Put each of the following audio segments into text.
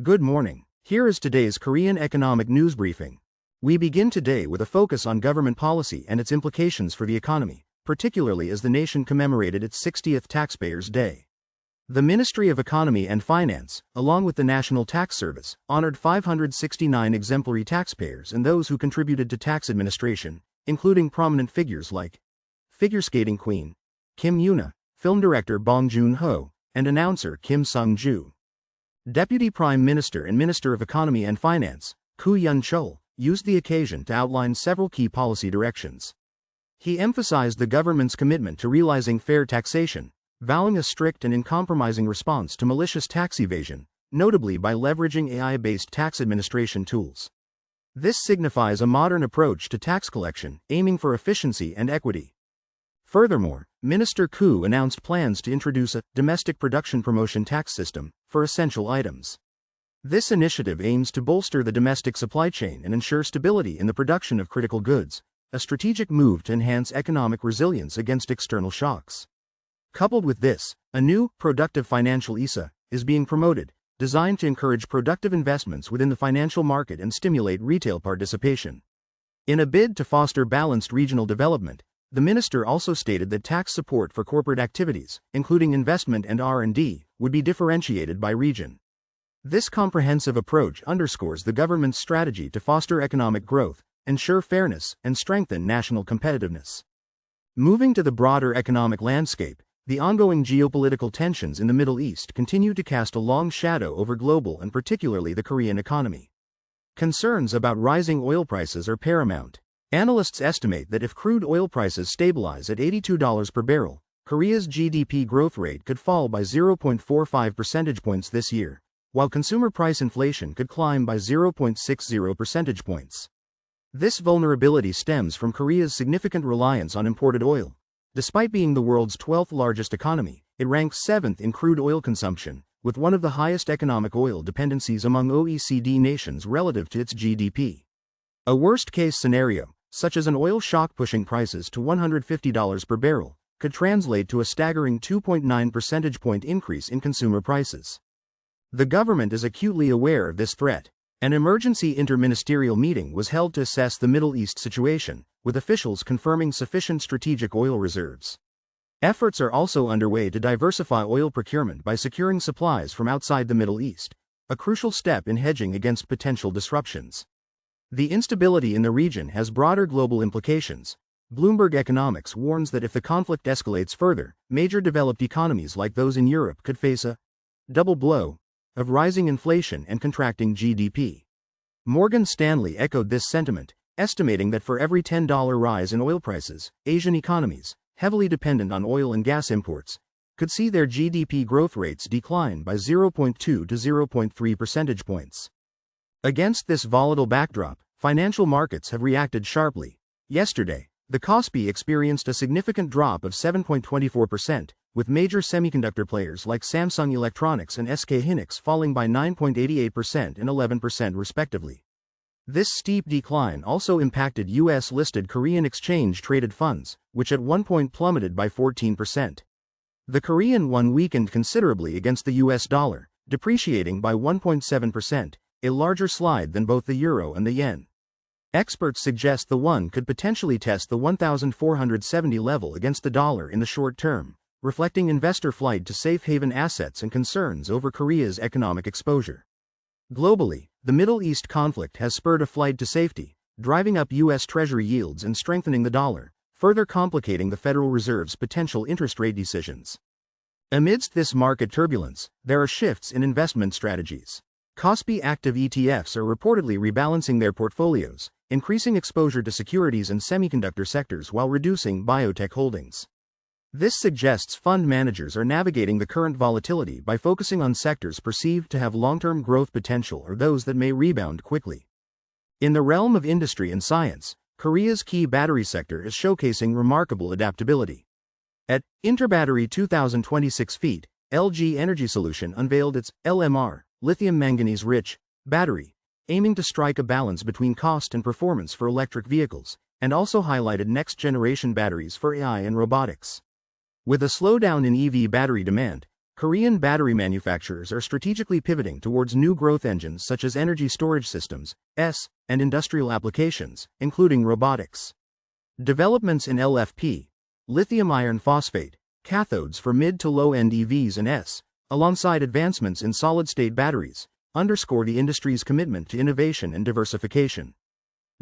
Good morning. Here is today's Korean economic news briefing. We begin today with a focus on government policy and its implications for the economy, particularly as the nation commemorated its 60th Taxpayers' Day. The Ministry of Economy and Finance, along with the National Tax Service, honored 569 exemplary taxpayers and those who contributed to tax administration, including prominent figures like figure skating queen Kim Yoona, film director Bong Joon-ho, and announcer Kim Sung-joo. Deputy Prime Minister and Minister of Economy and Finance, Koo Yoon-chol, used the occasion to outline several key policy directions. He emphasized the government's commitment to realizing fair taxation, vowing a strict and uncompromising response to malicious tax evasion, notably by leveraging AI-based tax administration tools. This signifies a modern approach to tax collection, aiming for efficiency and equity. Furthermore, Minister Koo announced plans to introduce a domestic production promotion tax system for essential items. This initiative aims to bolster the domestic supply chain and ensure stability in the production of critical goods, a strategic move to enhance economic resilience against external shocks. Coupled with this, a new, productive financial ISA is being promoted, designed to encourage productive investments within the financial market and stimulate retail participation. In a bid to foster balanced regional development, the minister also stated that tax support for corporate activities, including investment and R&D, would be differentiated by region. This comprehensive approach underscores the government's strategy to foster economic growth, ensure fairness, and strengthen national competitiveness. Moving to the broader economic landscape, the ongoing geopolitical tensions in the Middle East continue to cast a long shadow over global and particularly the Korean economy. Concerns about rising oil prices are paramount. Analysts estimate that if crude oil prices stabilize at $82 per barrel, Korea's GDP growth rate could fall by 0.45 percentage points this year, while consumer price inflation could climb by 0.60 percentage points. This vulnerability stems from Korea's significant reliance on imported oil. Despite being the world's 12th largest economy, it ranks 7th in crude oil consumption, with one of the highest economic oil dependencies among OECD nations relative to its GDP. A worst-case scenario, such as an oil shock pushing prices to $150 per barrel, could translate to a staggering 2.9 percentage point increase in consumer prices. The government is acutely aware of this threat. An emergency interministerial meeting was held to assess the Middle East situation, with officials confirming sufficient strategic oil reserves. Efforts are also underway to diversify oil procurement by securing supplies from outside the Middle East, a crucial step in hedging against potential disruptions. The instability in the region has broader global implications. Bloomberg Economics warns that if the conflict escalates further, major developed economies like those in Europe could face a double blow of rising inflation and contracting GDP. Morgan Stanley echoed this sentiment, estimating that for every $10 rise in oil prices, Asian economies, heavily dependent on oil and gas imports, could see their GDP growth rates decline by 0.2 to 0.3 percentage points. Against this volatile backdrop, financial markets have reacted sharply. Yesterday, the Kospi experienced a significant drop of 7.24%, with major semiconductor players like Samsung Electronics and SK Hynix falling by 9.88% and 11% respectively. This steep decline also impacted US-listed Korean exchange-traded funds, which at one point plummeted by 14%. The Korean won weakened considerably against the US dollar, depreciating by 1.7%. A larger slide than both the euro and the yen. Experts suggest the won could potentially test the 1,470 level against the dollar in the short term, reflecting investor flight to safe haven assets and concerns over Korea's economic exposure. Globally, the Middle East conflict has spurred a flight to safety, driving up U.S. Treasury yields and strengthening the dollar, further complicating the Federal Reserve's potential interest rate decisions. Amidst this market turbulence, there are shifts in investment strategies. Kospi active ETFs are reportedly rebalancing their portfolios, increasing exposure to securities and semiconductor sectors while reducing biotech holdings. This suggests fund managers are navigating the current volatility by focusing on sectors perceived to have long-term growth potential or those that may rebound quickly. In the realm of industry and science, Korea's key battery sector is showcasing remarkable adaptability. At Interbattery 2026 FEAT, LG Energy Solution unveiled its LMR, lithium manganese-rich, battery, aiming to strike a balance between cost and performance for electric vehicles, and also highlighted next-generation batteries for AI and robotics. With a slowdown in EV battery demand, Korean battery manufacturers are strategically pivoting towards new growth engines such as energy storage systems, and industrial applications, including robotics. Developments in LFP, lithium iron phosphate, cathodes for mid to low-end EVs and alongside advancements in solid-state batteries, underscore the industry's commitment to innovation and diversification.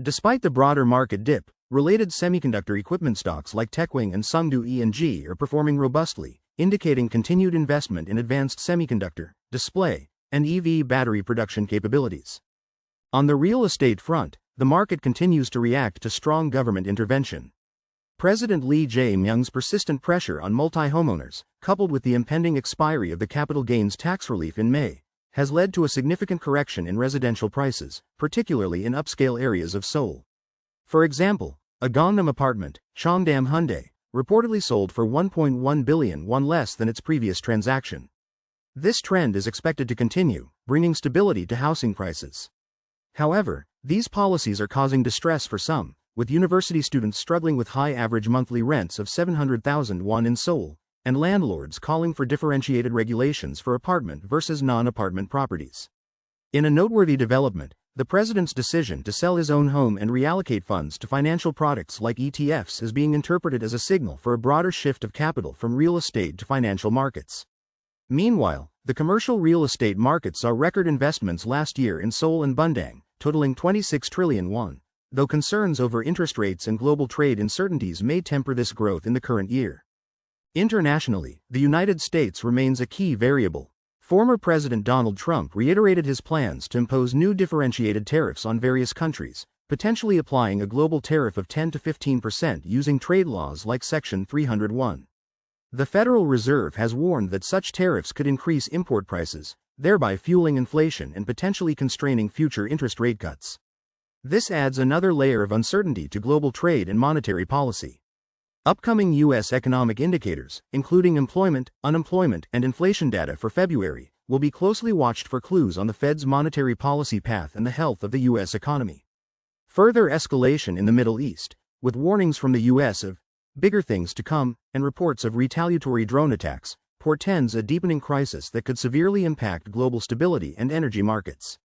Despite the broader market dip, related semiconductor equipment stocks like Techwing and Sungdu E&G are performing robustly, indicating continued investment in advanced semiconductor, display, and EV battery production capabilities. On the real estate front, the market continues to react to strong government intervention. President Lee Jae-myung's persistent pressure on multi-homeowners, coupled with the impending expiry of the capital gains tax relief in May, has led to a significant correction in residential prices, particularly in upscale areas of Seoul. For example, a Gangnam apartment, Cheongdam Hyundai, reportedly sold for 1.1 billion won less than its previous transaction. This trend is expected to continue, bringing stability to housing prices. However, these policies are causing distress for some, with university students struggling with high average monthly rents of 700,000 won in Seoul, and landlords calling for differentiated regulations for apartment versus non-apartment properties. In a noteworthy development, the president's decision to sell his own home and reallocate funds to financial products like ETFs is being interpreted as a signal for a broader shift of capital from real estate to financial markets. Meanwhile, the commercial real estate market saw record investments last year in Seoul and Bundang, totaling 26 trillion won, though concerns over interest rates and global trade uncertainties may temper this growth in the current year. Internationally, the United States remains a key variable. Former President Donald Trump reiterated his plans to impose new differentiated tariffs on various countries, potentially applying a global tariff of 10 to 15% using trade laws like Section 301. The Federal Reserve has warned that such tariffs could increase import prices, thereby fueling inflation and potentially constraining future interest rate cuts. This adds another layer of uncertainty to global trade and monetary policy. Upcoming U.S. economic indicators, including employment, unemployment, and inflation data for February, will be closely watched for clues on the Fed's monetary policy path and the health of the U.S. economy. Further escalation in the Middle East, with warnings from the U.S. of bigger things to come and reports of retaliatory drone attacks, portends a deepening crisis that could severely impact global stability and energy markets.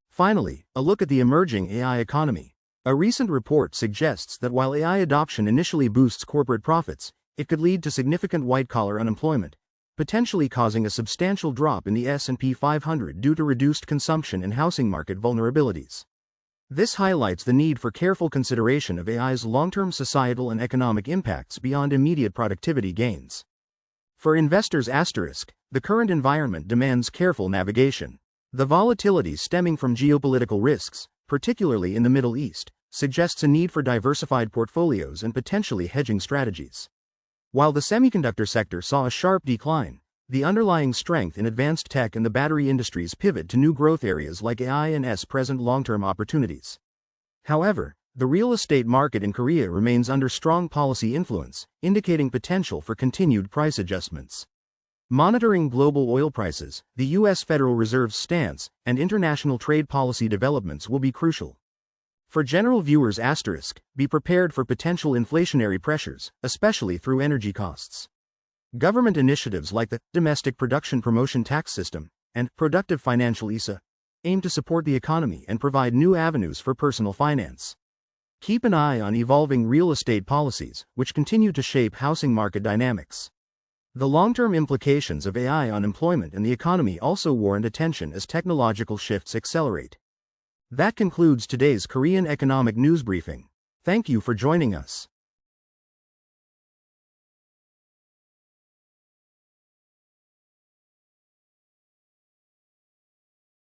Finally, a look at the emerging AI economy. A recent report suggests that while AI adoption initially boosts corporate profits, it could lead to significant white-collar unemployment, potentially causing a substantial drop in the S&P 500 due to reduced consumption and housing market vulnerabilities. This highlights the need for careful consideration of AI's long-term societal and economic impacts beyond immediate productivity gains. For investors*, the current environment demands careful navigation. The volatility stemming from geopolitical risks, particularly in the Middle East, suggests a need for diversified portfolios and potentially hedging strategies. While the semiconductor sector saw a sharp decline, the underlying strength in advanced tech and the battery industries pivot to new growth areas like AI and present long-term opportunities. However, the real estate market in Korea remains under strong policy influence, indicating potential for continued price adjustments. Monitoring global oil prices, the U.S. Federal Reserve's stance, and international trade policy developments will be crucial. For general viewers*, be prepared for potential inflationary pressures, especially through energy costs. Government initiatives like the Domestic Production Promotion Tax System and Productive Financial ISA aim to support the economy and provide new avenues for personal finance. Keep an eye on evolving real estate policies, which continue to shape housing market dynamics. The long-term implications of AI on employment and the economy also warrant attention as technological shifts accelerate. That concludes today's Korean Economic News Briefing. Thank you for joining us.